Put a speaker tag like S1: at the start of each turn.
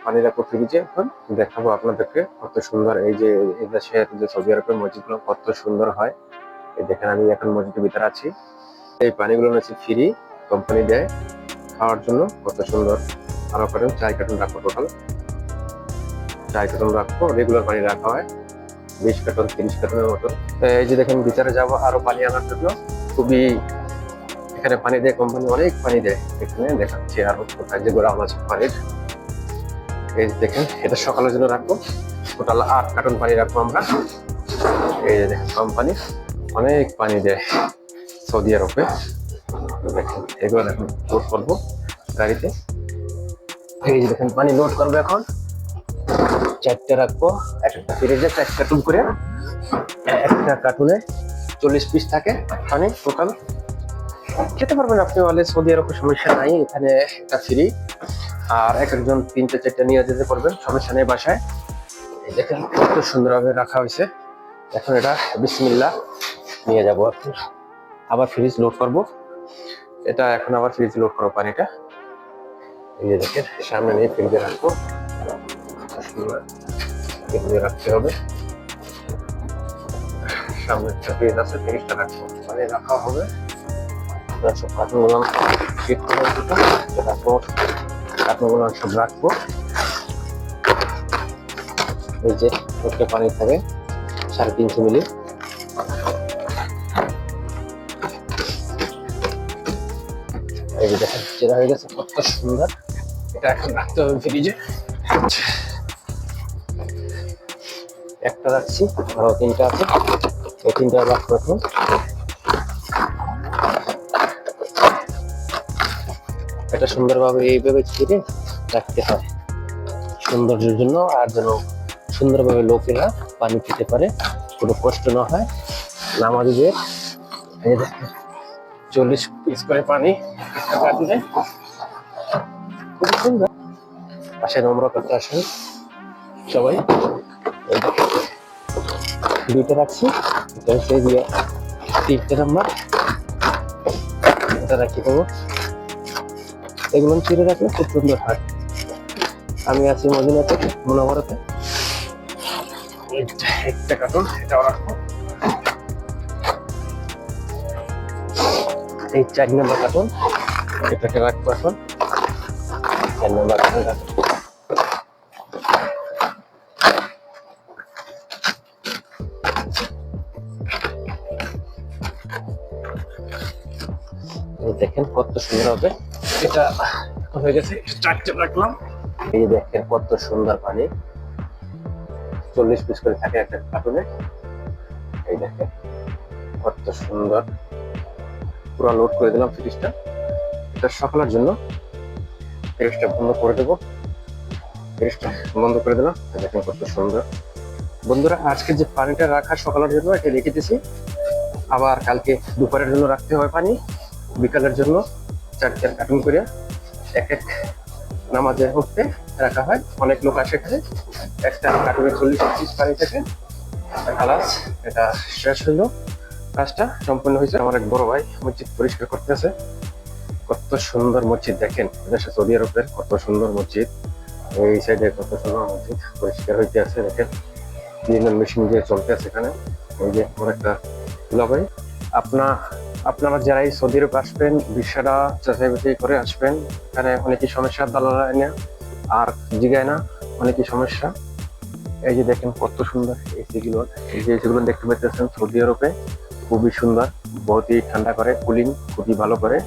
S1: পানি রাখবো ফ্রিজে। এখন দেখাবো আপনাদেরকে কত সুন্দর এই যে এই দেশের যে সৌদি আরবের মসজিদগুলো কত সুন্দর হয়। এই দেখেন আমি এখন মসজিদের ভিতরে আছি। এই পানিগুলো হচ্ছে ফ্রি, কোম্পানি দেয় খাওয়ার জন্য। কত সুন্দর। আরো কার্টুন 4 কার্টুন রাখবো, টোটাল 4 কার্টুন রাখবো। রেগুলার পানি রাখা হয় 20 কার্টুন 30 কার্টুনের মতো। এই যে দেখেন ভিতরে যাবো আরো পানি আনার জন্য। খুবই এখানে পানি দেয় কোম্পানি, অনেক পানি দেয়। এখানে দেখাচ্ছি আরো কোথায় যে গোড়া আছে পানির। এই যে দেখেন এটা সকালের জন্য রাখবো, টোটাল 8 কার্টুন পানি রাখবো আমরা। এই যে দেখেন কোম্পানি অনেক পানি দেয় সৌদি আরবে। দেখেন এগুলো এখন লোড করবো গাড়িতে। এই যে দেখেন পানি লোড করবো এখন। 4টে রাখবো, একটা ফ্রিজে 4 কার্টুন করে। একটা কার্টুনে 40 পিস থাকে পানি টোটাল। খেতে পারবেন আপনি, হলে সৌদি আরবে সমস্যা নাই, এখানে এটা ফ্রি। আর এক একজন 3টে 4টে নিয়ে যেতে পারবেন, সমস্যা নেই বাসায়। এই দেখেন কত সুন্দরভাবে রাখা হয়েছে। এখন এটা বিসমিল্লাহ নিয়ে যাবো আপনি। আবার ফ্রিজ লোড করব। এটা এখন আবার ফ্রিজ লোড করবো পানিটা। এই যে দেখেন সামনে নিয়ে ফ্রিজে রাখবো, এগুলো রাখতে হবে। সামনে একটা ফ্রিজ আছে, ফ্রিজটা রাখবো, পানি রাখা হবে। সব কার্টুনগুলো শীত করে দিতে রাখবো, কার্টুনগুলো সব রাখবো। এই যে একটা পানি থাকে 350 মিলি। এই যে দেখেন চেরা হয়ে গেছে, কত সুন্দর। এটা এখন রাখতে হবে ফ্রিজে। একটা রাখছি, আরো 3টা আছে, এই 3টা রাখবো এখন। এটা সুন্দরভাবে এইভাবে ছিঁড়ে রাখতে হয় সৌন্দর্যের জন্য, আর যেন সুন্দরভাবে লোকেরা পানি খেতে পারে, কোনো কষ্ট না হয় নামাজীদের। এই দেখেন 40 পিস করে পানি দিলে খুব সুন্দর। পাশে নম্র করতে আসেন সবাই। এই দেখেন 2টা রাখছি, সেই দিয়ে 3টে নাম্বার এটা রাখি দেবো। এগুলো ছিঁড়ে রাখলে খুব সুন্দর হয়। আমি আছি মদিনাতে, মুনাওয়ারাতে। একটা কার্টুন এটাও রাখবো। এই 4 নম্বর কার্টুন এটাকে রাখবো এখন। 4 নম্বর কার্টুন রাখবো। দেখেন কত সুন্দর হবে। এটা হয়ে গেছে, 4টে রাখলাম। এই দেখেন কত সুন্দর পানি, 40 পিস করে থাকে একটা কার্টুনে। এই দেখেন কত সুন্দর। পুরো লোড করে দিলাম ফ্রিজটা। এটা সকালের জন্য। ফ্রিজটা বন্ধ করে দেবো, ফ্রিজটা বন্ধ করে দিলাম। দেখেন কত সুন্দর। বন্ধুরা আজকে যে পানিটা রাখা সকালের জন্য এটা রেখে দিছি, আবার কালকে দুপুরের জন্য রাখতে হবে পানি, বিকালের জন্য 4 কার্টুন করে এক এক নামাজে উঠতে রাখা হয়। অনেক লোক আসে এখানে। একটা কার্টুনে 40 পিস পানি থেকে খালাস। এটা শেষ হইলো, কাজটা সম্পূর্ণ হয়েছে। আমার এক বড় ভাই মসজিদ পরিষ্কার করতেছে। কত সুন্দর মসজিদ দেখেন, সৌদি আরবের কত সুন্দর মসজিদ। এই সাইডে কত সুন্দর মসজিদ পরিষ্কার হইতে আছে। দেখেন বিভিন্ন মেশিন দিয়ে চলতে আছে এখানে। এই যে আমার একটা ভাই, আপনারা যারা এই সৌদি আরব আসবেন, ভিসাটা যাচাই বাছাই করে আসবেন। এখানে অনেকই সমস্যা, দালালরা এনে আর জিগায় না, অনেকই সমস্যা। এই যে দেখেন কত সুন্দর এসিগুলো, এই যে এসিগুলো দেখতে পাচ্ছেন সৌদি আরবে খুবই সুন্দর, বহুতই ঠান্ডা করে, কুলিং খুবই ভালো করে।